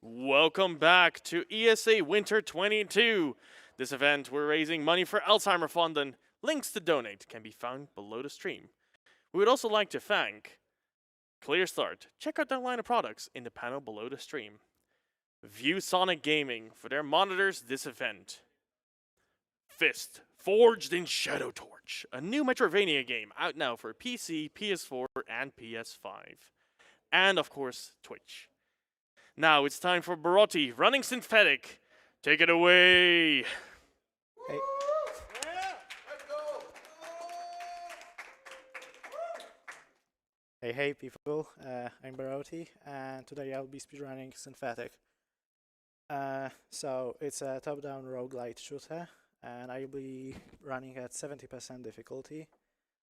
Welcome back to ESA Winter 22. This event, we're raising money for Alzheimer Fund, and links to donate can be found below the stream. We would also like to thank Clear Start. Check out their line of products in the panel below the stream. ViewSonic Gaming for their monitors this event. Fist, Forged in Shadow Torch, a new Metroidvania game out now for PC, PS4, and PS5. And of course, Twitch. Now it's time for Bar0ti running Synthetik. Take it away. Hey. Hey people, I'm Bar0ti and today I'll be speedrunning Synthetik. So it's a top-down roguelite shooter and I'll be running at 70% difficulty.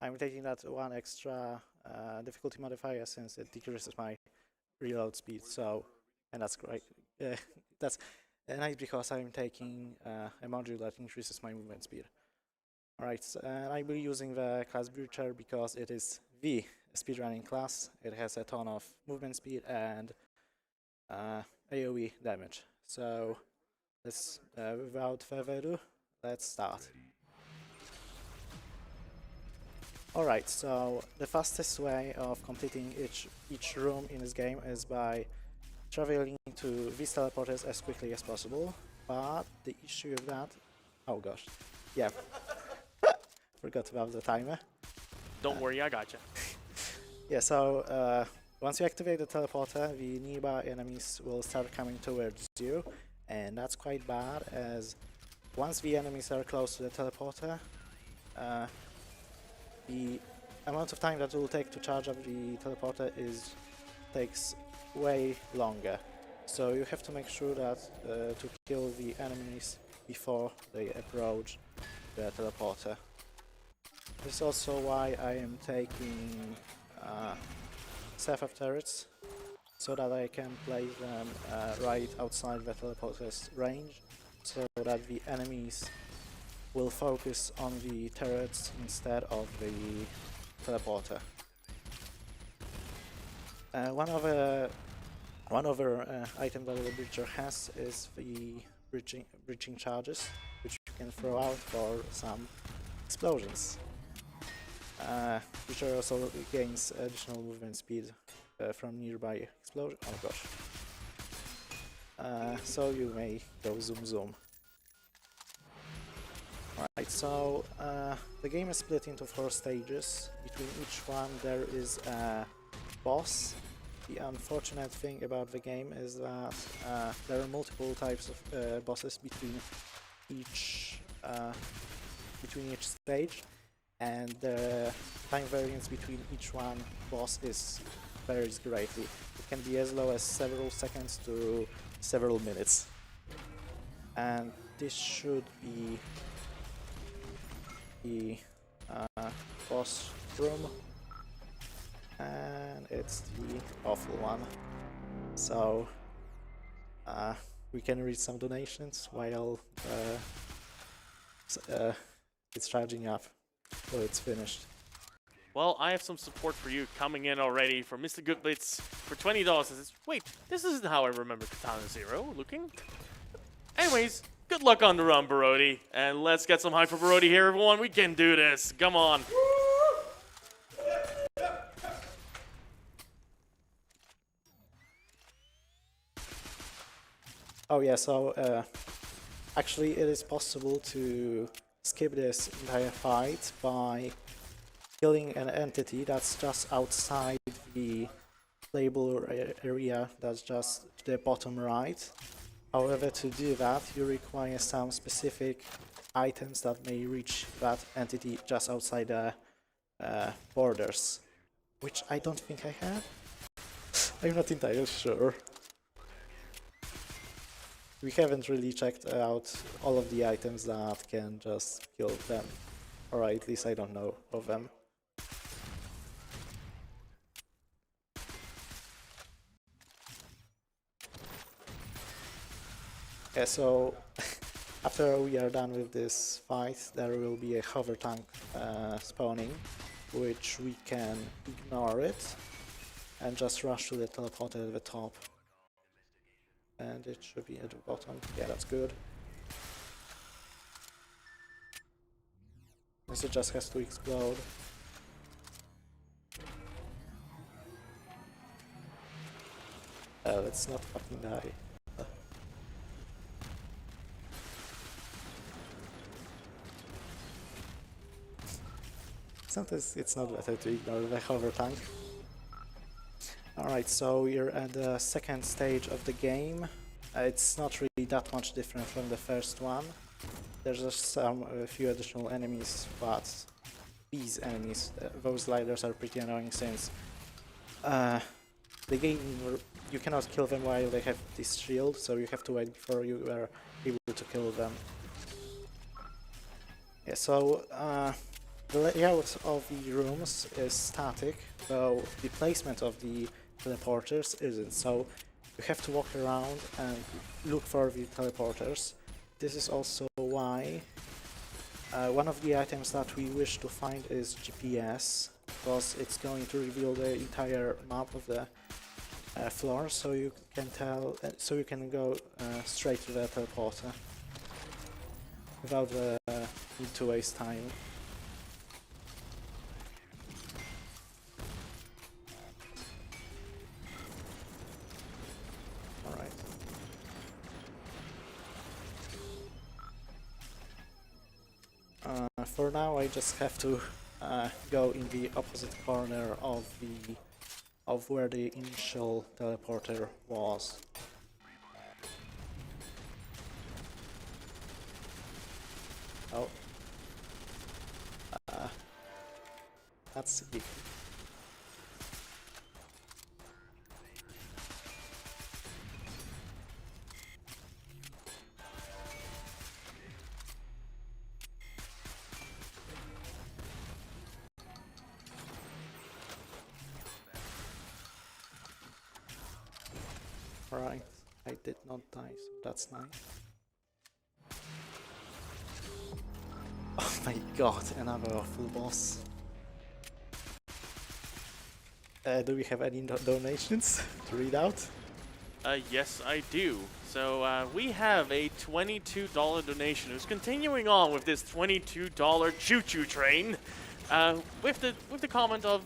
I'm taking that one extra difficulty modifier since it decreases my reload speed, and that's great. That's nice because I'm taking a module that increases my movement speed. Alright, I'll be using the class Bar0ti because it is the speedrunning class. It has a ton of movement speed and AoE damage. So let's, without further ado, let's start. Alright, so the fastest way of completing each room in this game is by traveling to these teleporters as quickly as possible, but the issue with that... Oh gosh, yeah, forgot about the timer. Don't worry, I gotcha. Yeah, so once you activate the teleporter, the nearby enemies will start coming towards you, and that's quite bad, as once the enemies are close to the teleporter, the amount of time that it will take to charge up the teleporter takes way longer. So you have to make sure that to kill the enemies before they approach the teleporter. This is also why I am taking self-up turrets, so that I can place them right outside the teleporter's range, so that the enemies will focus on the turrets instead of the teleporter. One other item that the Bar0ti has is the breaching charges, which you can throw out for some explosions. Bar0ti also gains additional movement speed from nearby explosion. Oh gosh. So you may go zoom zoom. Right, so the game is split into 4 stages. Between each one there is a boss. The unfortunate thing about the game is that there are multiple types of bosses between each stage, and the time variance between each one boss varies greatly. It can be as low as several seconds to several minutes. And this should be the boss room, and it's the awful one. So we can read some donations while it's charging up till it's finished. Well, I have some support for you coming in already from Mr. Goodblitz for $20. Wait, this isn't how I remember Katana Zero looking. Anyways, good luck on the run, Bar0ti, and let's get some hype for Bar0ti here, everyone. We can do this. Come on. Oh yeah, so actually it is possible to skip this entire fight by killing an entity that's just outside the playable area, that's just to the bottom right. However, to do that you require some specific items that may reach that entity just outside the borders, which I don't think I have. I'm not entirely sure. We haven't really checked out all of the items that can just kill them, or at least I don't know of them. Okay, so after we are done with this fight, there will be a hover tank spawning, which we can ignore it and just rush to the teleporter at the top. And it should be at the bottom. Yeah, that's good. This just has to explode. Let's not fucking die. Sometimes it's not better to ignore the hover tank. Alright, so we're at the second stage of the game. It's not really that much different from the first one. There's just a few additional enemies, but these enemies, those gliders, are pretty annoying since the game, you cannot kill them while they have this shield, so you have to wait before you are able to kill them. Yeah, so the layout of the rooms is static, though the placement of the teleporters isn't, so you have to walk around and look for the teleporters. This is also why one of the items that we wish to find is GPS, because it's going to reveal the entire map of the floor, so you can tell, so you can go straight to the teleporter without the need to waste time. Alright. For now, I just have to go in the opposite corner of where the initial teleporter was. Oh. That's it. Alright, I did not die, so that's nice. Oh my god, another awful boss. Do we have any donations to read out? Yes, I do. So we have a $22 donation who's continuing on with this $22 choo-choo train, with the comment of,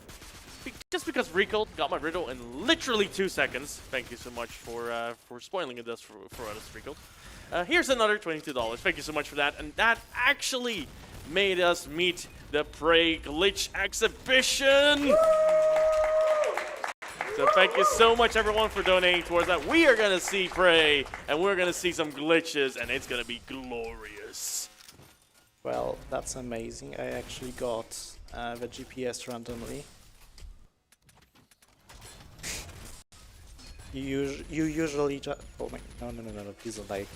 just because Rico got my riddle in literally 2 seconds. Thank you so much for spoiling it for us, Rico. Here's another $22. Thank you so much for that. And that actually made us meet the Prey Glitch Exhibition. So thank you so much, everyone, for donating towards that. We are going to see Prey, and we're going to see some glitches, and it's going to be glorious. Well, that's amazing. I actually got the GPS randomly. You usually just... Oh my... No, please don't die.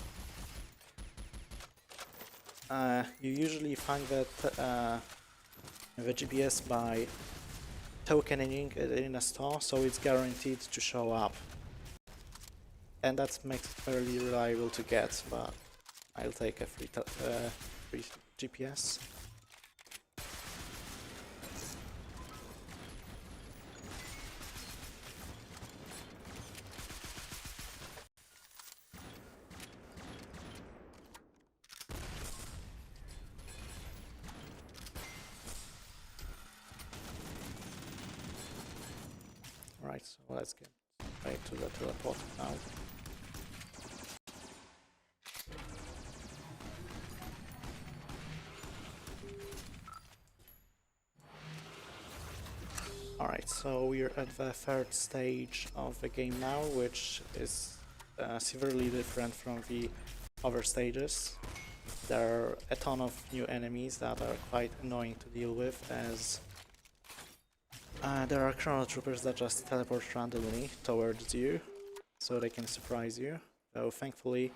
You usually find that the GPS by tokening it in a store, so it's guaranteed to show up. And that makes it fairly reliable to get, but I'll take a free GPS. Right, so let's get right to the teleport now. Alright, so we're at the third stage of the game now, which is severely different from the other stages. There are a ton of new enemies that are quite annoying to deal with, as there are chrono troopers that just teleport randomly towards you, so they can surprise you. Though thankfully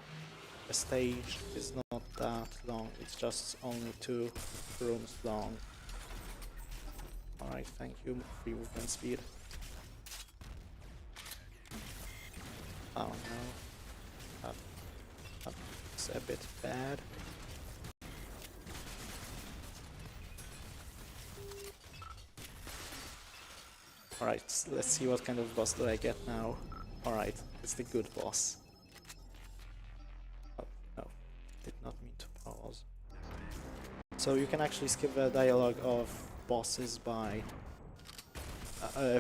the stage is not that long, it's just only 2 rooms long. Alright, thank you, free movement speed. Oh no, that's a bit bad. Alright, let's see what kind of boss do I get now. Alright, it's the good boss. So you can actually skip the dialogue of bosses by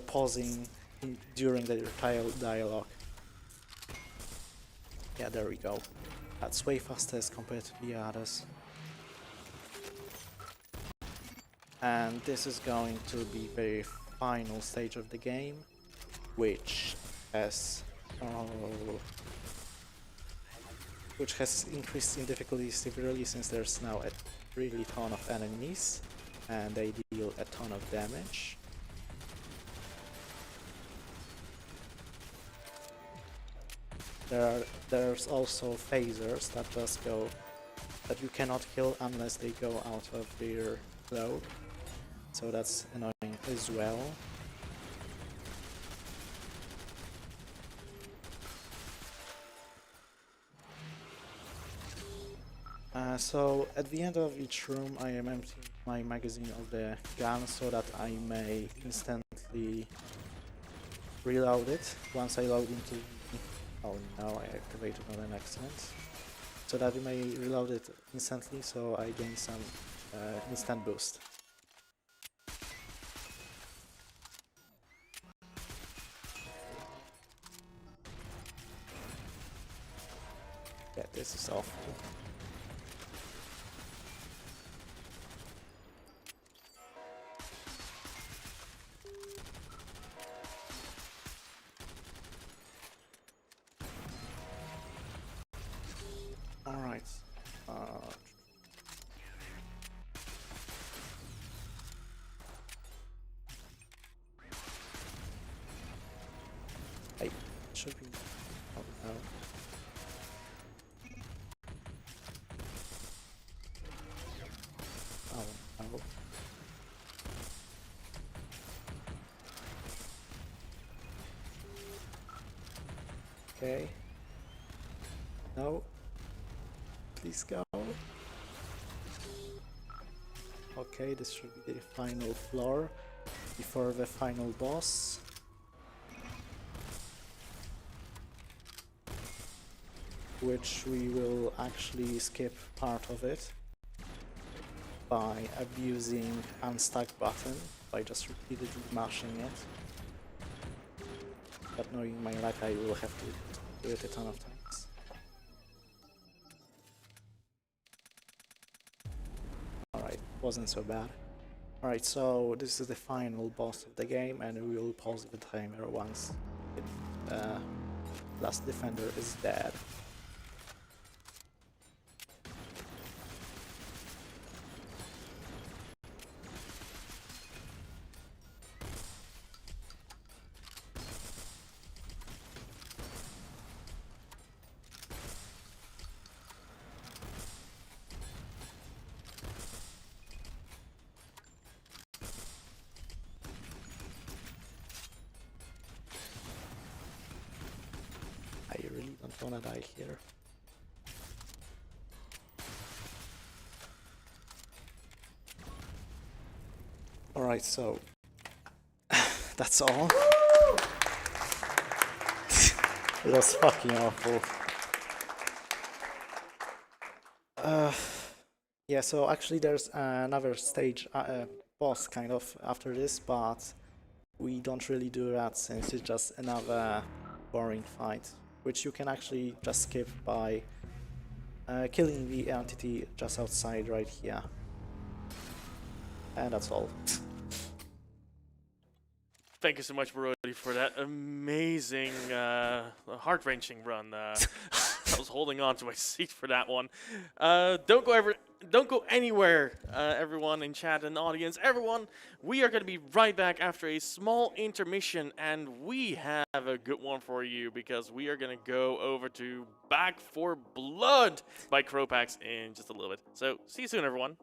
pausing during the dialogue. Yeah, there we go. That's way faster as compared to the others. And this is going to be the final stage of the game, which has increased in difficulty severely since there's now a really ton of enemies and they deal a ton of damage. There's also phasers that just go that you cannot kill unless they go out of their flow, so that's annoying as well. So at the end of each room I am emptying my magazine of the gun so that I may instantly reload it once I load into... Oh no, I activated on an accident. So that you may reload it instantly, so I gain some instant boost. Yeah, this is awful. Alright. I should be... Oh no. Oh no. Okay. No. Please go. Okay, this should be the final floor before the final boss. Which we will actually skip part of it by abusing unstuck button, by just repeatedly mashing it. But knowing my luck, I will have to do it a ton of times. Alright, wasn't so bad. Alright, so this is the final boss of the game, and we will pause the timer once the last defender is dead. I really don't wanna die here. Alright, so that's all. It was fucking awful. Yeah, so actually there's another stage, boss kind of after this, but we don't really do that since it's just another boring fight, which you can actually just skip by killing the entity just outside right here. And that's all. Thank you so much, Bar0ti, for that amazing, heart-wrenching run. I was holding on to my seat for that one. Don't go anywhere, everyone in chat and audience. Everyone, we are going to be right back after a small intermission, and we have a good one for you because we are going to go over to Back 4 Blood by Kropax in just a little bit. So, see you soon, everyone.